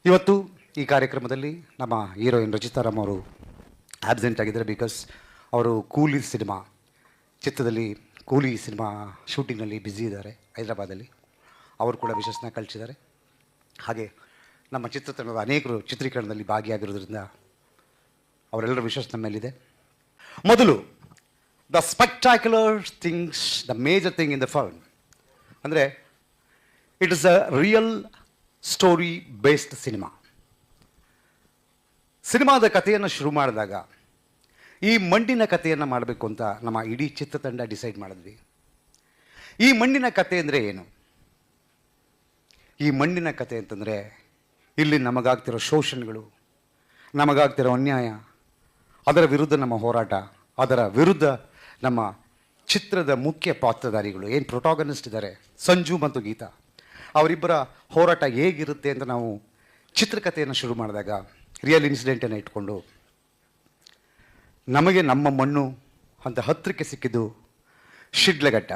ಇವತ್ತು ಈ ಕಾರ್ಯಕ್ರಮದಲ್ಲಿ ನಮ್ಮ ಹೀರೋಯಿನ್ ರಚಿತಾರಾಮ್ ಅವರು ಆಬ್ಸೆಂಟ್ ಆಗಿದ್ದಾರೆ. ಬಿಕಾಸ್ ಅವರು ಕೂಲಿ ಸಿನಿಮಾ ಚಿತ್ರದಲ್ಲಿ ಕೂಲಿ ಸಿನಿಮಾ ಶೂಟಿಂಗ್ನಲ್ಲಿ ಬ್ಯುಸಿ ಇದ್ದಾರೆ ಹೈದರಾಬಾದಲ್ಲಿ. ಅವರು ಕೂಡ ವಿಶಸ್ನ ಕಳಿಸಿದ್ದಾರೆ. ಹಾಗೆ ನಮ್ಮ ಚಿತ್ರತಂಡದ ಅನೇಕರು ಚಿತ್ರೀಕರಣದಲ್ಲಿ ಭಾಗಿಯಾಗಿರೋದ್ರಿಂದ ಅವರೆಲ್ಲರ ವಿಶ್ವಾಸ ನಮ್ಮ ಮೇಲಿದೆ. ಮೊದಲು the spectacular things, the major thing in the film ಅಂದರೆ it is a real story based cinema. ಸಿನಿಮಾದ ಕಥೆಯನ್ನು ಶುರು ಮಾಡಿದಾಗ ಈ ಮಣ್ಣಿನ ಕಥೆಯನ್ನು ಮಾಡಬೇಕು ಅಂತ ನಮ್ಮ ಇಡೀ ಚಿತ್ರತಂಡ ಡಿಸೈಡ್ ಮಾಡಿದ್ವಿ. ಈ ಮಣ್ಣಿನ ಕಥೆ ಅಂದರೆ ಏನು? ಈ ಮಣ್ಣಿನ ಕಥೆ ಅಂತಂದರೆ ಇಲ್ಲಿ ನಮಗಾಗ್ತಿರೋ ಶೋಷಣೆಗಳು, ನಮಗಾಗ್ತಿರೋ ಅನ್ಯಾಯ, ಅದರ ವಿರುದ್ಧ ನಮ್ಮ ಹೋರಾಟ, ಅದರ ವಿರುದ್ಧ ನಮ್ಮ ಚಿತ್ರದ ಮುಖ್ಯ ಪಾತ್ರಧಾರಿಗಳು ಏನು ಪ್ರೊಟಾಗನಿಸ್ಟ್ ಇದ್ದಾರೆ, ಸಂಜು ಮತ್ತು ಗೀತಾ, ಅವರಿಬ್ಬರ ಹೋರಾಟ ಹೇಗಿರುತ್ತೆ ಅಂತ ನಾವು ಚಿತ್ರಕಥೆಯನ್ನು ಶುರು ಮಾಡಿದಾಗ ರಿಯಲ್ ಇನ್ಸಿಡೆಂಟನ್ನು ಇಟ್ಕೊಂಡು ನಮಗೆ ನಮ್ಮ ಮಣ್ಣು ಅಂತ ಹತ್ತಿರಕ್ಕೆ ಸಿಕ್ಕಿದ್ದು Shidlaghatta.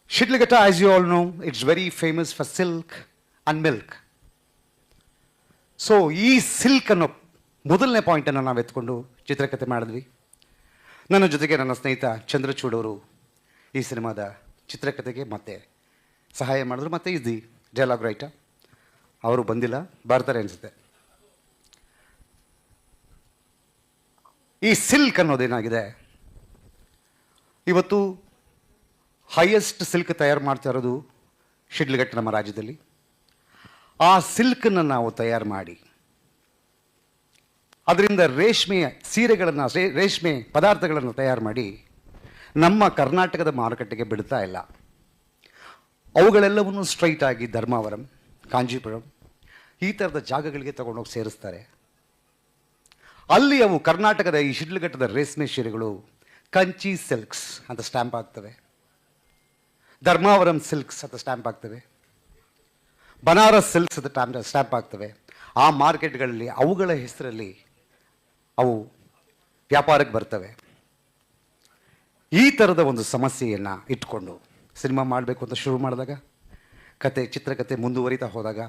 Shidlaghatta, as you all know, it's very famous for silk and milk. So ಈ ಸಿಲ್ಕ್ ಅನ್ನೋ ಮೊದಲನೇ ಪಾಯಿಂಟನ್ನು ನಾವು ಎತ್ಕೊಂಡು ಚಿತ್ರಕಥೆ ಮಾಡಿದ್ವಿ. ನನ್ನ ಜೊತೆಗೆ ನನ್ನ ಸ್ನೇಹಿತ ಚಂದ್ರಚೂಡ್ ಅವರು ಈ ಸಿನಿಮಾದ ಚಿತ್ರಕಥೆಗೆ ಮತ್ತೆ ಸಹಾಯ ಮಾಡಿದ್ರು. ಮತ್ತು ದಿ ಡೈಲಾಗ್ ರೈಟರ್ ಅವರು ಬಂದಿಲ್ಲ, ಬರ್ತಾರೆ ಅನಿಸುತ್ತೆ. ಈ ಸಿಲ್ಕ್ ಅನ್ನೋದೇನಾಗಿದೆ, ಇವತ್ತು ಹೈಯೆಸ್ಟ್ ಸಿಲ್ಕ್ ತಯಾರು ಮಾಡ್ತಾ ಇರೋದು ಶಿಡ್ಲಘಟ್ಟ ನಮ್ಮ ರಾಜ್ಯದಲ್ಲಿ. ಆ ಸಿಲ್ಕನ್ನು ನಾವು ತಯಾರು ಮಾಡಿ ಅದರಿಂದ ರೇಷ್ಮೆಯ ಸೀರೆಗಳನ್ನು, ರೇಷ್ಮೆ ಪದಾರ್ಥಗಳನ್ನು ತಯಾರು ಮಾಡಿ ನಮ್ಮ ಕರ್ನಾಟಕದ ಮಾರುಕಟ್ಟೆಗೆ ಬಿಡ್ತಾ ಇಲ್ಲ. ಅವುಗಳೆಲ್ಲವನ್ನು ಸ್ಟ್ರೈಟ್ ಆಗಿ ಧರ್ಮಾವರಂ, ಕಾಂಜೀಪುರಂ ಈ ಥರದ ಜಾಗಗಳಿಗೆ ತಗೊಂಡೋಗಿ ಸೇರಿಸ್ತಾರೆ. ಅಲ್ಲಿ ಅವು ಕರ್ನಾಟಕದ ಈ ಶಿಡ್ಲಘಟ್ಟದ ರೇಷ್ಮೆ ಸೀರೆಗಳು ಕಂಚಿ ಸಿಲ್ಕ್ಸ್ ಅಂತ ಸ್ಟ್ಯಾಂಪ್ ಆಗ್ತವೆ, ಧರ್ಮಾವರಂ ಸಿಲ್ಕ್ಸ್ ಅಂತ ಸ್ಟ್ಯಾಂಪ್ ಆಗ್ತವೆ, ಬನಾರಸ್ ಸಿಲ್ಕ್ಸ್ ಅಂತ ಸ್ಟ್ಯಾಂಪ್ ಆಗ್ತವೆ. ಆ ಮಾರ್ಕೆಟ್ಗಳಲ್ಲಿ ಅವುಗಳ ಹೆಸರಲ್ಲಿ ಅವು ವ್ಯಾಪಾರಕ್ಕೆ ಬರ್ತವೆ. ಈ ಥರದ ಒಂದು ಸಮಸ್ಯೆಯನ್ನು ಇಟ್ಕೊಂಡು ಸಿನಿಮಾ ಮಾಡಬೇಕು ಅಂತ ಶುರು ಮಾಡಿದಾಗ ಚಿತ್ರಕಥೆ ಮುಂದುವರಿತಾ ಹೋದಾಗ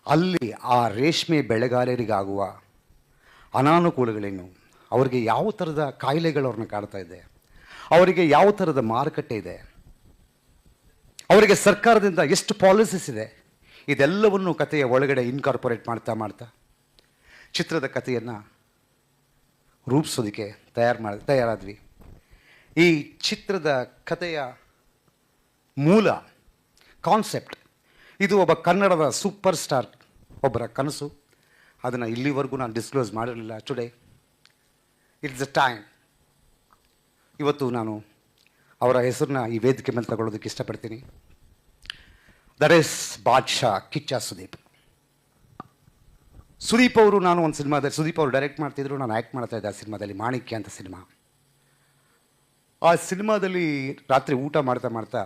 ಅಲ್ಲಿ ಆ ರೇಷ್ಮೆ ಬೆಳೆಗಾರರಿಗಾಗುವ ಅನಾನುಕೂಲಗಳೇನು, ಅವರಿಗೆ ಯಾವ ಥರದ ಕಾಯಿಲೆಗಳು ಅವ್ರನ್ನ ಕಾಡ್ತಾ ಇದೆ, ಅವರಿಗೆ ಯಾವ ಥರದ ಮಾರುಕಟ್ಟೆ ಇದೆ, ಅವರಿಗೆ ಸರ್ಕಾರದಿಂದ ಎಷ್ಟು ಪಾಲಿಸೀಸ್ ಇದೆ, ಇದೆಲ್ಲವನ್ನು ಕಥೆಯ ಒಳಗಡೆ ಇನ್ಕಾರ್ಪೊರೇಟ್ ಮಾಡ್ತಾ ಚಿತ್ರದ ಕಥೆಯನ್ನು ರೂಪಿಸೋದಕ್ಕೆ ತಯಾರಾದ್ವಿ. ಈ ಚಿತ್ರದ ಕಥೆಯ ಮೂಲ ಕಾನ್ಸೆಪ್ಟ್ ಇದು ಒಬ್ಬ ಕನ್ನಡದ ಸೂಪರ್ ಸ್ಟಾರ್ ಒಬ್ಬರ ಕನಸು. ಅದನ್ನು ಇಲ್ಲಿವರೆಗೂ ನಾನು ಡಿಸ್ಕ್ಲೋಸ್ ಮಾಡಿರಲಿಲ್ಲ. Today it's the time. ಇವತ್ತು ನಾನು ಅವರ ಹೆಸರನ್ನ ಈ ವೇದಿಕೆ ಮೇಲೆ ತಗೊಳ್ಳೋದಕ್ಕೆ ಇಷ್ಟಪಡ್ತೀನಿ. ದಟ್ ಈಸ್ ಬಾದ್ಶಾ ಕಿಚ್ಚ ಸುದೀಪ್ ಅವರು. ನಾನು ಒಂದು ಸಿನಿಮಾದಲ್ಲಿ ಸುದೀಪ್ ಅವರು ಡೈರೆಕ್ಟ್ ಮಾಡ್ತಿದ್ರು, ನಾನು ಆ್ಯಕ್ಟ್ ಮಾಡ್ತಾ ಇದ್ದೆ ಆ ಸಿನಿಮಾದಲ್ಲಿ, ಮಾಣಿಕ್ಯ ಅಂತ ಸಿನಿಮಾ. ಆ ಸಿನಿಮಾದಲ್ಲಿ ರಾತ್ರಿ ಊಟ ಮಾಡ್ತಾ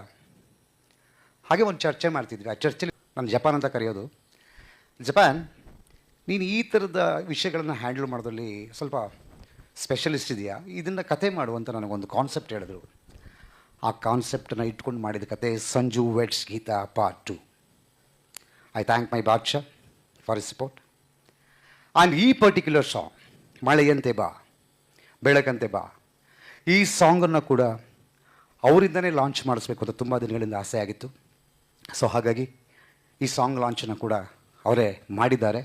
ಹಾಗೆ ಒಂದು ಚರ್ಚೆ ಮಾಡ್ತಿದ್ವಿ. ಆ ಚರ್ಚೆಲಿ ನಾನು ಜಪಾನ್ ಅಂತ ಕರೆಯೋದು. ಜಪಾನ್, ನೀನು ಈ ಥರದ ವಿಷಯಗಳನ್ನು ಹ್ಯಾಂಡಲ್ ಮಾಡೋದ್ರಲ್ಲಿ ಸ್ವಲ್ಪ ಸ್ಪೆಷಲಿಸ್ಟ್ ಇದೆಯಾ, ಇದನ್ನು ಕತೆ ಮಾಡುವಂತ ನನಗೊಂದು ಕಾನ್ಸೆಪ್ಟ್ ಹೇಳಿದ್ರು. ಆ ಕಾನ್ಸೆಪ್ಟನ್ನು ಇಟ್ಕೊಂಡು ಮಾಡಿದ ಕತೆ Sanju weds Geetha part 2. I thank my Badshah for his support. And ಈ ಪರ್ಟಿಕ್ಯುಲರ್ ಸಾಂಗ್ ಮಳೆಯಂತೆ ಬಾ ಬೆಳಕಂತೆ ಬಾ, ಈ ಸಾಂಗನ್ನು ಕೂಡ ಅವರಿಂದನೇ ಲಾಂಚ್ ಮಾಡಿಸ್ಬೇಕು ಅಂತ ತುಂಬ ದಿನಗಳಿಂದ ಆಸೆ ಆಗಿತ್ತು. ಸೊ ಹಾಗಾಗಿ ಈ ಸಾಂಗ್ ಲಾಂಚನ್ನು ಕೂಡ ಅವರೇ ಮಾಡಿದ್ದಾರೆ.